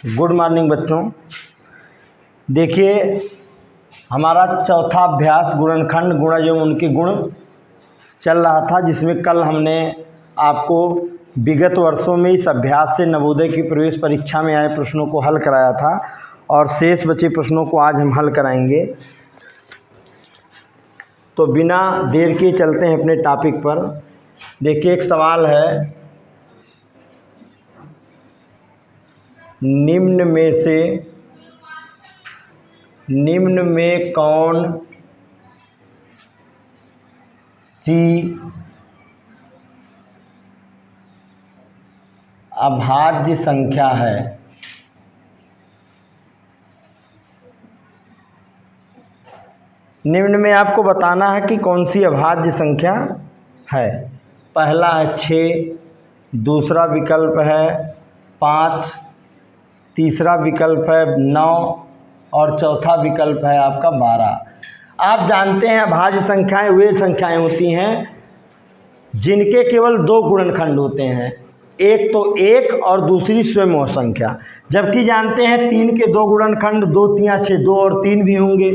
Good morning बच्चों। देखिए हमारा चौथा अभ्यास गुणनखंड गुणज एवं उनके गुण चल रहा था, जिसमें कल हमने आपको विगत वर्षों में इस अभ्यास से नवोदय की प्रवेश परीक्षा में आए प्रश्नों को हल कराया था और शेष बचे प्रश्नों को आज हम हल कराएंगे। तो बिना देर के चलते हैं अपने टॉपिक पर। देखिए एक सवाल है, निम्न में कौन सी अभाज्य संख्या है? निम्न में आपको बताना है कि कौन सी अभाज्य संख्या है। पहला है 6, दूसरा विकल्प है 5, तीसरा विकल्प है 9 और चौथा विकल्प है आपका 12। आप जानते हैं अभाज्य संख्याएं वे संख्याएं होती हैं जिनके केवल दो गुणनखंड होते हैं, एक तो एक और दूसरी स्वयं संख्या। जबकि जानते हैं 3 के दो गुणनखंड 2 3 6 2 और 3 भी होंगे,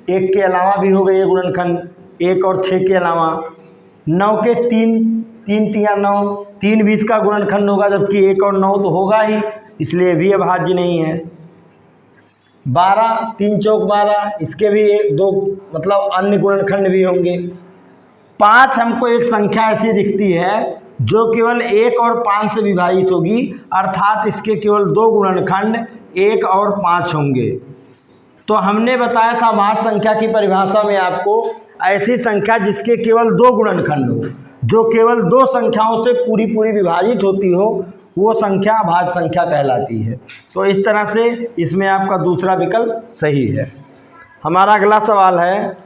एक के अलावा भी हो गए ये गुणनखंड, 1 और 6 के अलावा। 9 के 3 3 3 9 3 भी इसका गुणनखंड होगा, जबकि 1 और 9 तो होगा ही, इसलिए भी अभाज्य नहीं है। 12 3 चौक 12, इसके भी एक दो मतलब अन्य गुणनखंड भी होंगे। 5 हमको एक संख्या ऐसी दिखती है जो केवल 1 और 5 से विभाजित होगी, अर्थात इसके केवल दो गुणनखंड 1 और 5 होंगे। तो हमने बताया था अभाज्य संख्या की परिभाषा में आपको ऐसी संख्या जिसके केवल दो गुणनखंड हो, जो केवल दो संख्याओं से पूरी विभाजित होती हो, वो संख्या अभाज्य संख्या कहलाती है। तो इस तरह से इसमें आपका दूसरा विकल्प सही है। हमारा अगला सवाल है,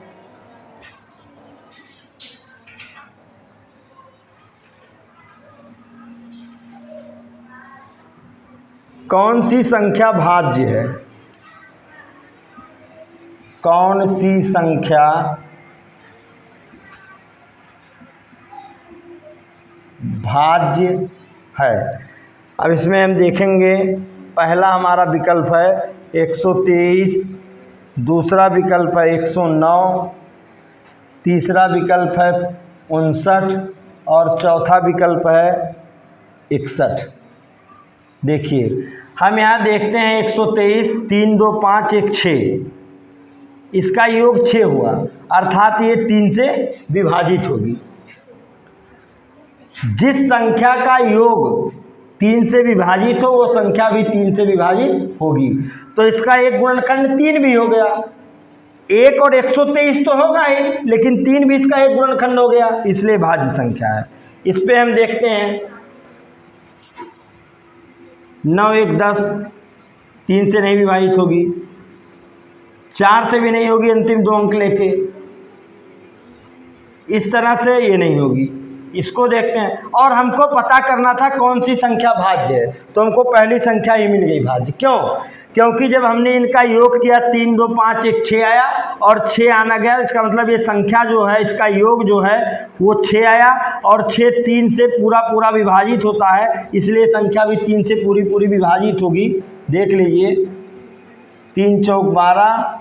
कौन सी संख्या भाज्य है? कौन सी संख्या भाज्य है? अब इसमें हम देखेंगे, पहला हमारा विकल्प है 123, दूसरा विकल्प है 109, तीसरा विकल्प है 59 और चौथा विकल्प है 61। देखिए हम यहाँ देखते हैं 123, 3 2 5 1 6, इसका योग 6 हुआ, अर्थात ये 3 से विभाजित होगी। जिस संख्या का योग 3 से विभाजित हो वो संख्या भी 3 से विभाजित होगी, तो इसका एक गुणनखंड 3 भी हो गया। 1 और 123 तो होगा ही, लेकिन 3 भी इसका एक गुणनखंड हो गया, इसलिए भाज्य संख्या है। इस पे हम देखते हैं 9 1 10, 3 से नहीं विभाजित होगी, 4 से भी नहीं होगी अंतिम 2 अंक लेके, इस तरह से ये नहीं होगी। इसको देखते हैं, और हमको पता करना था कौन सी संख्या भाज्य है, तो हमको पहली संख्या ही मिल गई भाज्य। क्यों? क्योंकि जब हमने इनका योग किया 3 2 5 1 6 आया और 6 आना गया, इसका मतलब ये संख्या जो है इसका योग जो है वो 6 आया, और 6 3 से पूरा विभाजित होता है, इसलिए संख्या भी 3 से पूरी विभाजित होगी। देख लीजिए 3 चौक 12,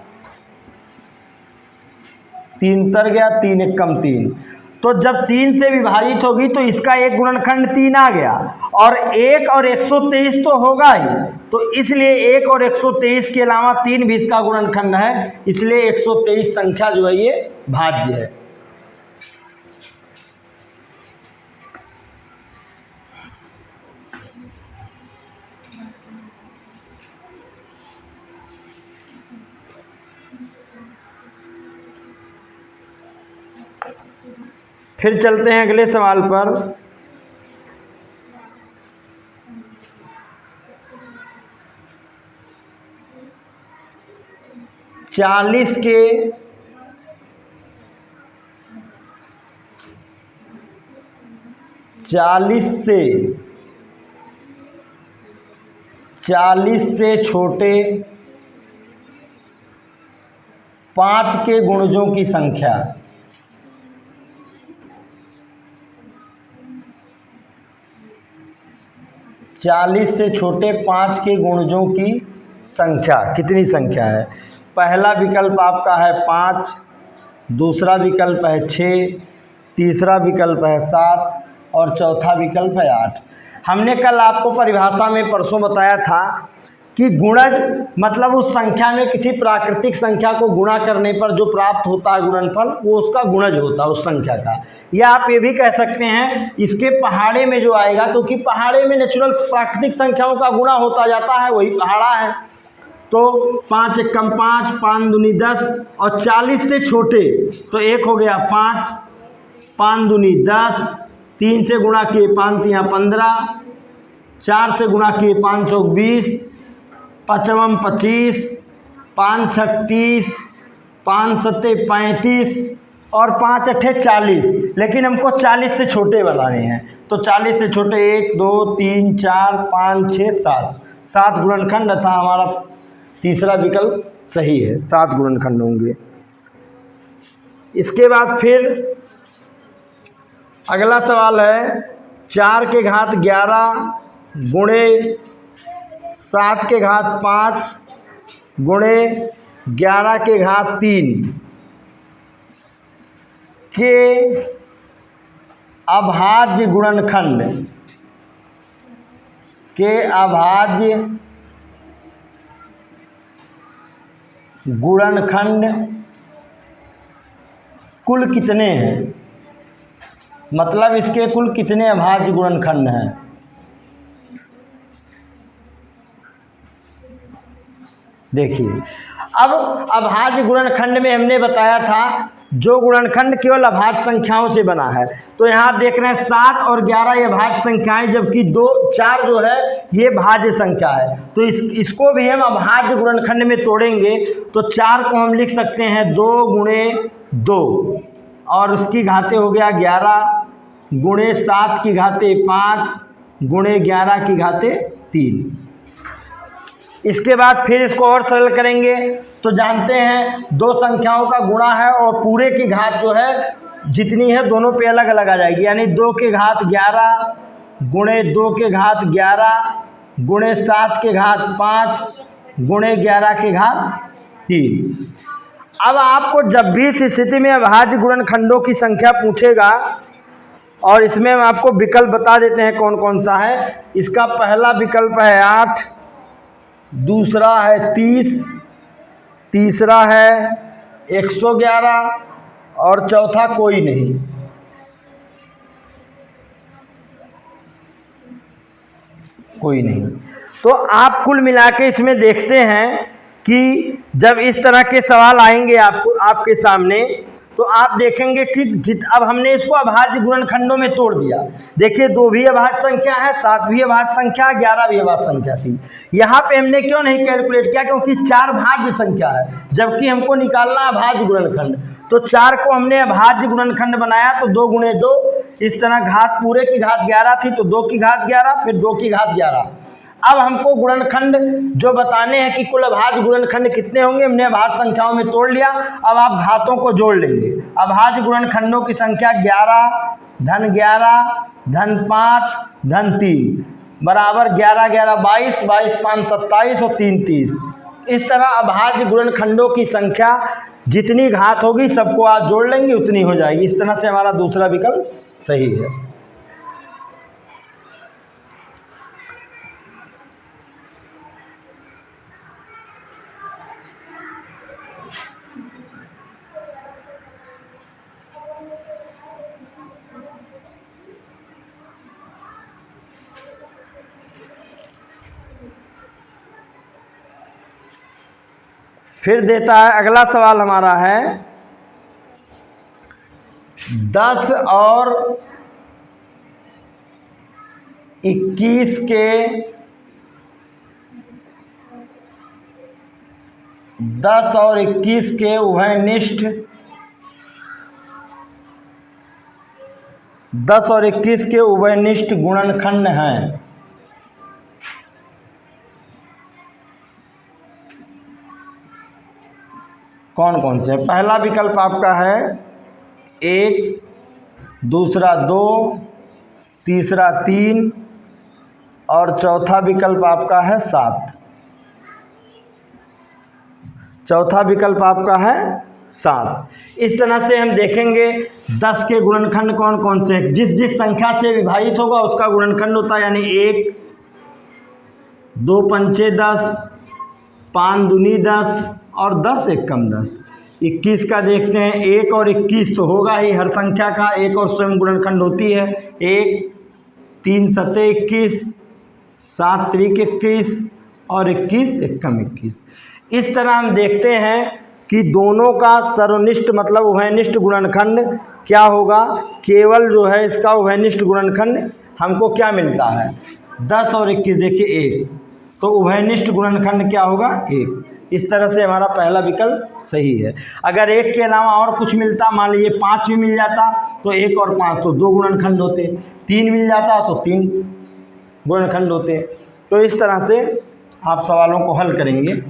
3 तर गया, 3 1 कम 3, तो जब 3 से विभाजित होगी तो इसका एक गुणनखंड 3 आ गया, और 1 और 123 तो होगा ही, तो इसलिए 1 और 123 के अलावा 3 भी इसका गुणनखंड है, इसलिए 123 संख्या जो है ये भाज्य है। फिर चलते हैं अगले सवाल पर। चालीस से छोटे 5 के गुणजों की संख्या 40 से छोटे 5 के गुणजों की संख्या कितनी संख्या है। पहला विकल्प आपका है 5, दूसरा विकल्प है 6, तीसरा विकल्प है 7 और चौथा विकल्प है 8। हमने कल आपको परिभाषा में परसों बताया था कि गुणज मतलब उस संख्या में किसी प्राकृतिक संख्या को गुणा करने पर जो प्राप्त होता है गुणनफल, वो उसका गुणज होता है उस संख्या का। या आप ये भी कह सकते हैं इसके पहाड़े में जो आएगा, क्योंकि पहाड़े में नेचुरल प्राकृतिक संख्याओं का गुणा होता जाता है, वही पहाड़ा है। तो 5 एकम 5, 5 दूनी 10 और 40 से छोटे तो 1 हो गया 5, 5 दूनी 10, 3 से गुणा किए 5 तियाँ 15, 4 से गुणा किए 5 चौक 20, 5 25, 5 छक 30, 5 सत्ते 35 और 5 अट्ठे 40। लेकिन हमको 40 से छोटे बनाने हैं, तो 40 से छोटे 1 2 3 4 5 6 7 गुणनखंड था हमारा। तीसरा विकल्प सही है, 7 गुणनखंड होंगे। इसके बाद फिर अगला सवाल है 4 के घात 11 गुणे 7 के घात 5 गुणे 11 के घात 3 के अभाज्य गुणनखंड कुल कितने हैं, मतलब इसके कुल कितने अभाज्य गुणनखंड हैं। देखिए, अब अभाज्य गुणनखंड में हमने बताया था जो गुणनखंड केवल अभाज्य संख्याओं से बना है। तो यहाँ आप देख रहे हैं 7 और 11 ये भाज्य संख्याएं, जबकि 4 जो है ये भाज्य संख्या है। तो इसको भी हम अभाज्य गुणनखंड में तोड़ेंगे तो 4 को हम लिख सकते हैं 2 गुणे 2 और उसकी घाते हो गया 11 गुणे 7 की घाते 5 गुणे 11 की घाते 3। इसके बाद फिर इसको और सरल करेंगे तो जानते हैं 2 संख्याओं का गुणा है और पूरे की घात जो है जितनी है दोनों पे अलग अलग आ जाएगी, यानी 2 के घात 11 गुणे 2 के घात 11 गुणे 7 के घात 5 गुणे 11 के घात 3। अब आपको जब भी इस स्थिति में अभाज्य गुणनखंडों की संख्या पूछेगा और इसमें हम आपको विकल्प बता देते हैं कौन कौन सा है। इसका पहला विकल्प है 8, दूसरा है 30, तीसरा है 111 और चौथा कोई नहीं। तो आप कुल मिला के इसमें देखते हैं कि जब इस तरह के सवाल आएंगे आपके सामने तो आप देखेंगे कि अब हमने इसको अभाज्य गुणनखंडों में तोड़ दिया। देखिए 2 भी अभाज्य संख्या है, 7 भी अभाज्य संख्या है, 11 भी अभाज्य संख्या थी। यहाँ पे हमने क्यों नहीं कैलकुलेट किया, क्योंकि 4 भाज्य संख्या है जबकि हमको निकालना अभाज्य गुणनखंड। तो 4 को हमने अभाज्य गुणनखंड बनाया तो 2 गुणे 2, इस तरह घात पूरे की घात 11 थी तो 2 की घात 11 फिर 2 की घात 11। अब हमको गुणनखंड जो बताने हैं कि कुल अभाज्य गुणनखंड कितने होंगे, हमने अभाज्य संख्याओं में तोड़ लिया। अब आप घातों को जोड़ लेंगे। अभाज्य गुणनखंडों की संख्या 11 धन 11 धन 5 धन 3 बराबर 11 11 22, 22 5 27 और 3 30। इस तरह अभाज्य गुणनखंडों की संख्या जितनी घात होगी सबको आप जोड़ लेंगे उतनी हो जाएगी। इस तरह से हमारा दूसरा विकल्प सही है। फिर देता है अगला सवाल हमारा है 10 और 21 के 10 और 21 के उभयनिष्ठ 10 और 21 के उभयनिष्ठ गुणनखंड हैं। कौन कौन से? पहला विकल्प आपका है 1, दूसरा 2, तीसरा 3 और चौथा विकल्प आपका है 7। चौथा विकल्प आपका है 7। इस तरह से हम देखेंगे 10 के गुणनखंड कौन कौन से हैं। जिस जिस संख्या से विभाजित होगा उसका गुणनखंड होता है, यानी 1, 2 पंचे 10, 5 दूनी 10 और 10 एकम 10। 21 का देखते हैं, 1 और 21 तो होगा ही, हर संख्या का एक और स्वयं गुणनखंड होती है। 1, 3 सते 21, 7 त्रिक 21 और 21 एकम 21। इस तरह हम देखते हैं कि दोनों का सर्वनिष्ठ मतलब उभयनिष्ठ गुणनखंड क्या होगा। केवल जो है इसका उभयनिष्ठ गुणनखंड हमको क्या मिलता है, 10 और 21 देखिए 1, तो उभयनिष्ठ गुणनखंड क्या होगा 1। इस तरह से हमारा पहला विकल्प सही है। अगर 1 के अलावा और कुछ मिलता, मान लीजिए 5 भी मिल जाता तो 1 और 5 तो 2 गुणनखंड होते, 3 मिल जाता तो 3 गुणनखंड होते। तो इस तरह से आप सवालों को हल करेंगे।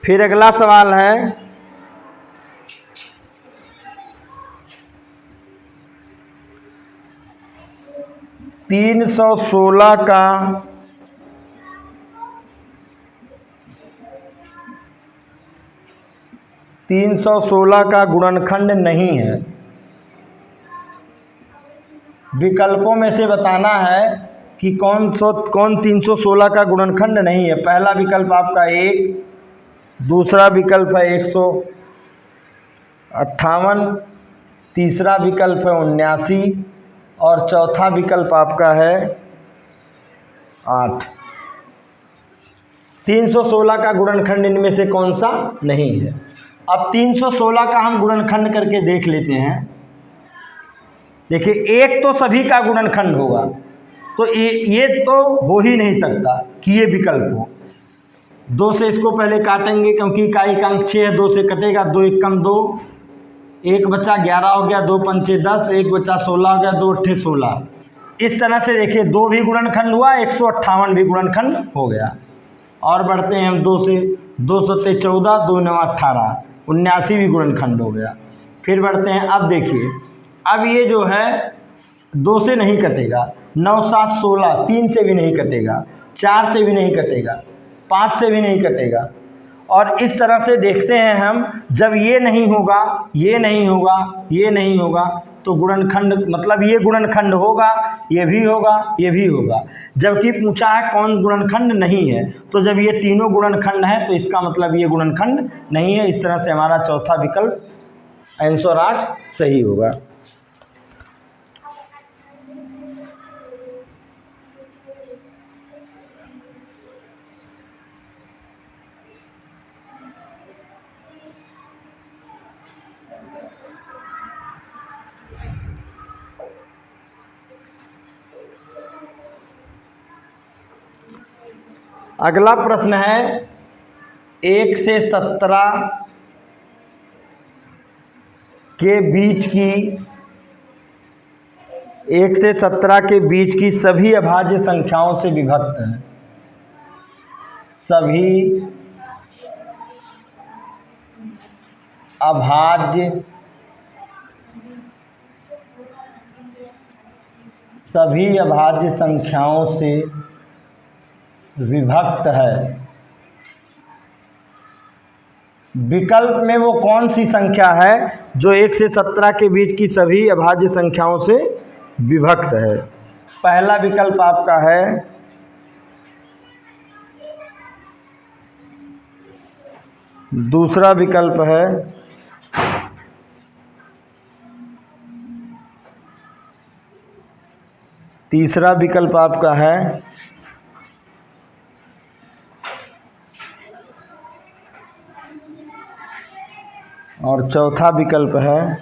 फिर अगला सवाल है 316 का 316 का गुणनखंड नहीं है। विकल्पों में से बताना है कि कौन 316 का गुणनखंड नहीं है। पहला विकल्प आपका 1, दूसरा विकल्प है 158, तीसरा विकल्प है 79 और चौथा विकल्प आपका है 8। 316 का गुणनखंड इनमें से कौन सा नहीं है। अब 316 का हम गुणनखंड करके देख लेते हैं। देखिए, एक तो सभी का गुणनखंड होगा, तो ये तो हो ही नहीं सकता कि ये विकल्प हो। 2 से इसको पहले काटेंगे क्योंकि इकाई का अंक 6 है, 2 से कटेगा, 2 एकम 2, 1 बचा 11 हो गया, 2 पंचे 10, 1 बचा 16 हो गया, 2 अट्ठे 16। इस तरह से देखिए 2 भी गुणनखंड हुआ, 158 भी गुणनखंड हो गया। और बढ़ते हैं हम 2 से, 2 सत्ते 14, 2 नवा 18, 79 भी गुणनखंड हो गया। फिर बढ़ते हैं, अब देखिए अब ये जो है 2 से नहीं कटेगा, 9 7 16, 3 से भी नहीं कटेगा, 4 से भी नहीं कटेगा, 5 से भी नहीं कटेगा। और इस तरह से देखते हैं हम, जब ये नहीं होगा, ये नहीं होगा, ये नहीं होगा, तो गुणनखंड मतलब ये गुणनखंड होगा, ये भी होगा, ये भी होगा। जबकि पूछा है कौन गुणनखंड नहीं है, तो जब ये तीनों गुणनखंड हैं तो इसका मतलब ये गुणनखंड नहीं है। इस तरह से हमारा चौथा विकल्प आंसर 8 सही होगा। अगला प्रश्न है 1 से 17 के बीच की 1 से 17 के बीच की सभी अभाज्य संख्याओं से विभक्त है। सभी अभाज्य संख्याओं से विभक्त है। विकल्प में वो कौन सी संख्या है जो 1 से 17 के बीच की सभी अभाज्य संख्याओं से विभक्त है। पहला विकल्प आपका है दूसरा विकल्प है तीसरा विकल्प आपका है और चौथा विकल्प है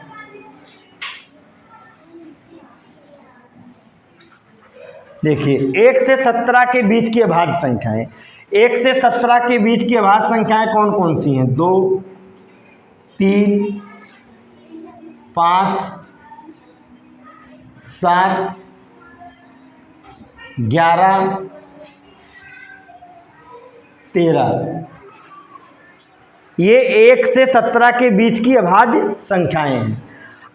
देखिए 1 से 17 के बीच की अभाज्य संख्याएं। 1 से 17 के बीच की अभाज्य संख्याएं कौन कौन सी हैं? 2, 3, 5, 7, 11, 13। ये 1 से 17 के बीच की अभाज्य संख्याएं हैं।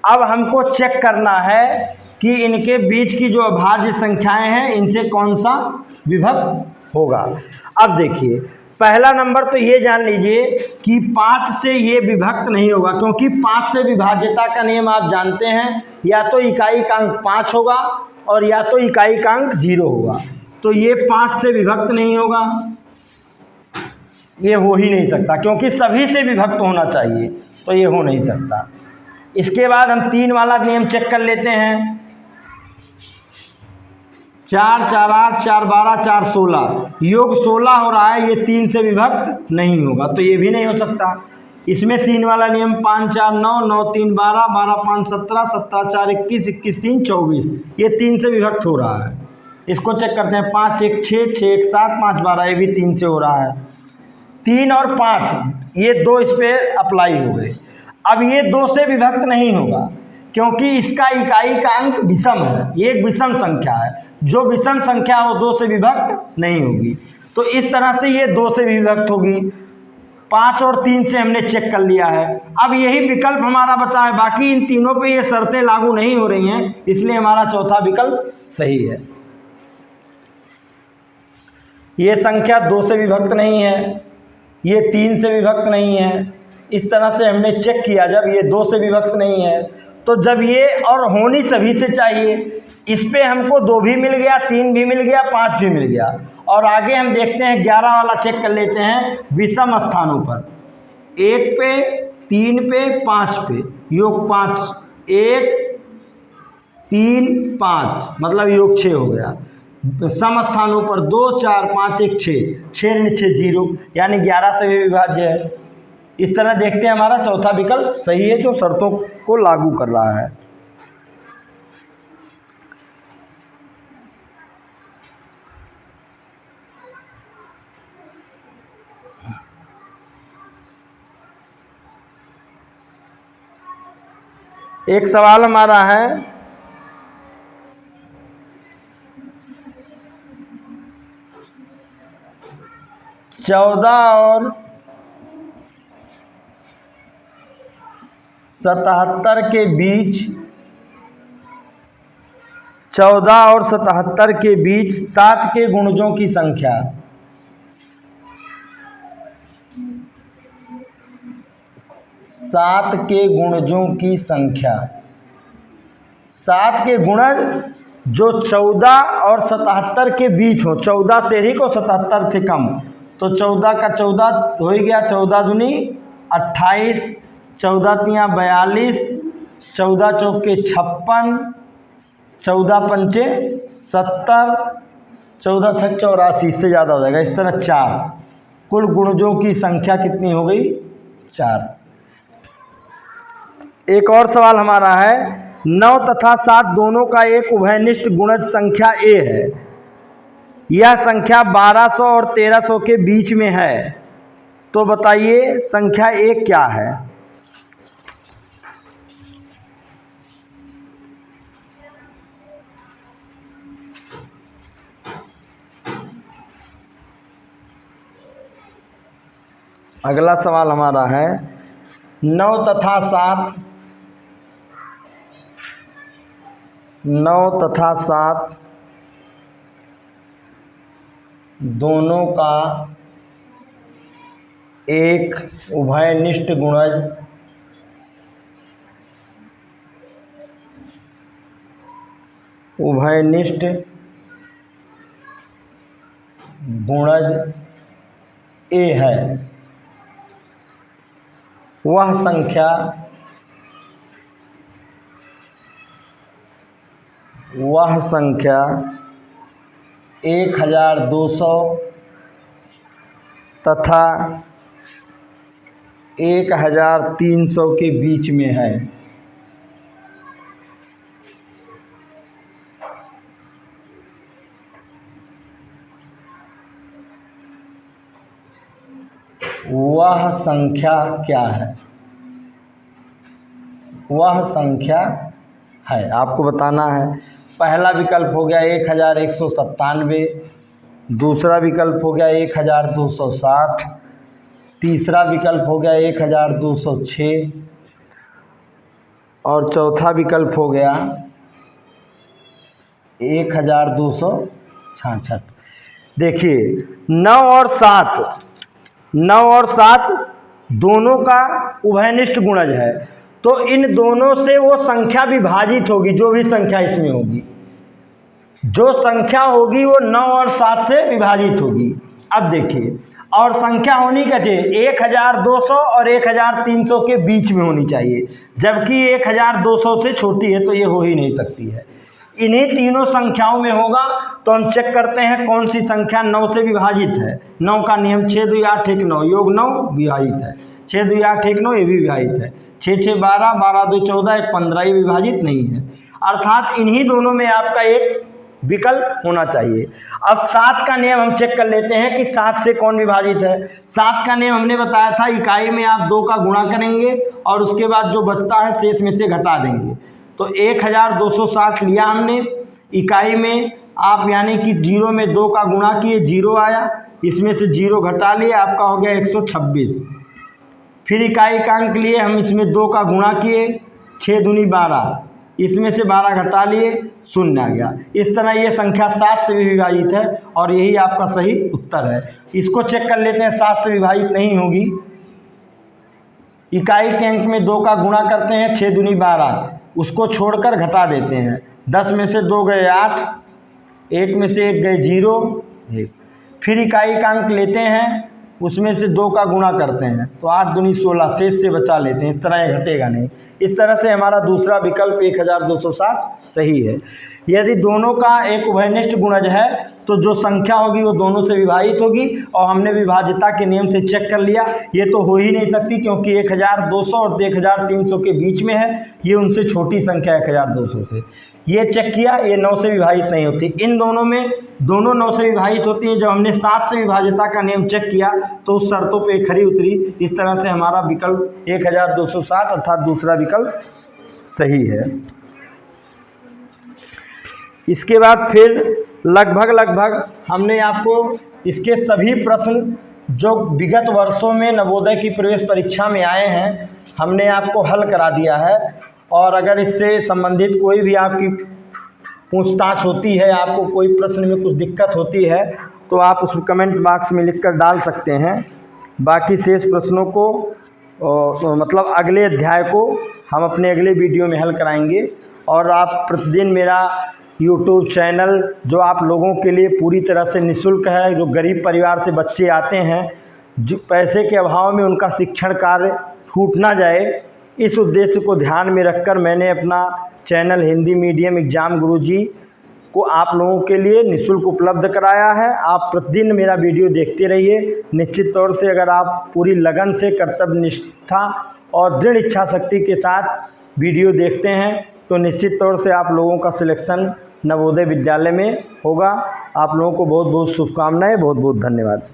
अब हमको चेक करना है कि इनके बीच की जो अभाज्य संख्याएं हैं इनसे कौन सा विभक्त होगा। अब देखिए, पहला नंबर तो ये जान लीजिए कि 5 से ये विभक्त नहीं होगा, क्योंकि 5 से विभाज्यता का नियम आप जानते हैं, या तो इकाई का अंक 5 होगा और या तो इकाई का अंक 0 होगा। तो ये 5 से विभक्त नहीं होगा, ये हो ही नहीं सकता, क्योंकि सभी से विभक्त होना चाहिए, तो ये हो नहीं सकता। इसके बाद हम 3 वाला नियम चेक कर लेते हैं। 4 4 8 4 12 4 16, योग 16 हो रहा है, ये 3 से विभक्त नहीं होगा, तो ये भी नहीं हो सकता। इसमें 3 वाला नियम 5 4 9 9 3 12 12 5 17 17 4 21 21 3 24, ये 3 से विभक्त हो रहा है। इसको चेक करते हैं। 5 1 6 6 1 7 5 12, ये भी 3 से हो रहा है। 3 और 5 ये 2 इस पर अप्लाई हो गए। अब ये 2 से विभक्त नहीं होगा, क्योंकि इसका इकाई का अंक विषम है, ये एक विषम संख्या है। जो विषम संख्या वो 2 से विभक्त नहीं होगी, तो इस तरह से ये 2 से विभक्त होगी। 5 और 3 से हमने चेक कर लिया है। अब यही विकल्प हमारा बचा है, बाकी इन तीनों पे ये शर्तें लागू नहीं हो रही हैं, इसलिए हमारा चौथा विकल्प सही है। ये संख्या 2 से विभक्त नहीं है, ये 3 से विभक्त नहीं है। इस तरह से हमने चेक किया, जब ये 2 से विभक्त नहीं है, तो जब ये और होनी सभी से चाहिए, इस पे हमको 2 भी मिल गया, 3 भी मिल गया, 5 भी मिल गया। और आगे हम देखते हैं 11 वाला चेक कर लेते हैं। विषम स्थानों पर 1 पे 3 पे 5 पे योग 5, 1 3 5 मतलब योग 6 हो गया। सम स्थानों पर 2 4 5 1 6 6 ऋण 6 0, यानी 11 से भी विभाज्य है। इस तरह देखते हैं हमारा चौथा विकल्प सही है, जो शर्तों को लागू कर रहा है। एक सवाल हमारा है, चौदह और 77 के बीच 14 और 77 के बीच 7 के गुणजों की संख्या। 7 के गुणजों की संख्या, 7 के गुणज जो 14 और 77 के बीच हो, 14 से अधिक और 77 से कम। तो 14 का 14 हो ही गया, 14 दूनी 28, 14 तियाँ 42, 14 चौके 56, 14 पंचे 70, 14 छक 84, इससे ज़्यादा हो जाएगा। इस तरह 4 कुल गुणजों की संख्या कितनी हो गई? 4। एक और सवाल हमारा है, 9 तथा 7 दोनों का एक उभयनिष्ठ गुणज संख्या a है। यह संख्या 1200 और 1300 के बीच में है, तो बताइए संख्या a क्या है? अगला सवाल हमारा है, 9 तथा 7 दोनों का एक उभयनिष्ठ गुणज a है। वह संख्या 1200 तथा 1300 के बीच में है। वह संख्या क्या है? वह संख्या है, आपको बताना है। पहला विकल्प हो गया 1197, दूसरा विकल्प हो गया 1260, तीसरा विकल्प हो गया 1206, और चौथा विकल्प हो गया 1266। देखिए 9 और 7 दोनों का उभयनिष्ठ गुणज है, तो इन दोनों से वो संख्या विभाजित होगी। जो भी संख्या इसमें होगी, जो संख्या होगी वो 9 और 7 से विभाजित होगी। अब देखिए, और संख्या होनी क्या चाहिए, 1200 और 1300 के बीच में होनी चाहिए, जबकि 1200 से छोटी है तो ये हो ही नहीं सकती है। इन्हीं तीनों संख्याओं में होगा तो हम चेक करते हैं कौन सी संख्या 9 से विभाजित है। 9 का नियम 6 2 8 1 9 योग 9 विभाजित है, 6 2 8 1 9 ये भी विभाजित है, 6 6 12 12 2 14 1 15 ये विभाजित नहीं है। अर्थात इन्हीं दोनों में आपका एक विकल्प होना चाहिए। अब 7 का नियम हम चेक कर लेते हैं कि 7 से कौन विभाजित है। 7 का नियम हमने बताया था, इकाई में आप 2 का गुणा करेंगे और उसके बाद जो बचता है शेष में से घटा देंगे। तो 1260 लिया हमने, इकाई में आप यानी कि 0 में 2 का गुणा किए, 0 आया, इसमें से 0 घटा लिए, आपका हो गया 126। फिर इकाई का अंक लिए हम, इसमें 2 का गुणा किए, 6 दूनी 12, इसमें से 12 घटा लिए, 0 आ गया। इस तरह ये संख्या 7 से भी विभाजित है और यही आपका सही उत्तर है। इसको चेक कर लेते हैं, 7 से विभाजित नहीं होगी। इकाई के अंक में 2 का गुणा करते हैं, 6 दूनी 12, उसको छोड़कर घटा देते हैं, 10 में से 2 गए 8, 1 में से 1 गए 0 1। फिर इकाई का अंक लेते हैं, उसमें से 2 का गुणा करते हैं, तो 8 दूनी 16, शेष से बचा लेते हैं। इस तरह ये घटेगा नहीं। इस तरह से हमारा दूसरा विकल्प 1260 सही है। यदि दोनों का एक उभयनिष्ठ गुणज है तो जो संख्या होगी वो दोनों से विभाजित होगी, और हमने विभाज्यता के नियम से चेक कर लिया, ये तो हो ही नहीं सकती क्योंकि 1200 और 1300 के बीच में है, ये उनसे छोटी संख्या है 1200 से। ये चेक किया, ये 9 से विभाजित नहीं होती। इन दोनों में दोनों 9 से विभाजित होती हैं। जब हमने 7 से विभाज्यता का नियम चेक किया तो उस शर्तों पे खरी उतरी। इस तरह से हमारा विकल्प 1260 अर्थात दूसरा विकल्प सही है। इसके बाद फिर लगभग हमने आपको इसके सभी प्रश्न जो विगत वर्षों में नवोदय की प्रवेश परीक्षा में आए हैं, हमने आपको हल करा दिया है। और अगर इससे संबंधित कोई भी आपकी पूछताछ होती है, आपको कोई प्रश्न में कुछ दिक्कत होती है, तो आप उस कमेंट बॉक्स में लिखकर डाल सकते हैं। बाकी शेष प्रश्नों को मतलब अगले अध्याय को हम अपने अगले वीडियो में हल कराएंगे। और आप प्रतिदिन मेरा YouTube चैनल जो आप लोगों के लिए पूरी तरह से निःशुल्क है, जो गरीब परिवार से बच्चे आते हैं, जो पैसे के अभाव में उनका शिक्षण कार्य छूट ना जाए, इस उद्देश्य को ध्यान में रखकर मैंने अपना चैनल हिंदी मीडियम एग्ज़ाम गुरुजी को आप लोगों के लिए निःशुल्क उपलब्ध कराया है। आप प्रतिदिन मेरा वीडियो देखते रहिए। निश्चित तौर से अगर आप पूरी लगन से, कर्तव्य निष्ठा और दृढ़ इच्छा शक्ति के साथ वीडियो देखते हैं तो निश्चित तौर से आप लोगों का सिलेक्शन नवोदय विद्यालय में होगा। आप लोगों को बहुत बहुत शुभकामनाएं, बहुत बहुत धन्यवाद।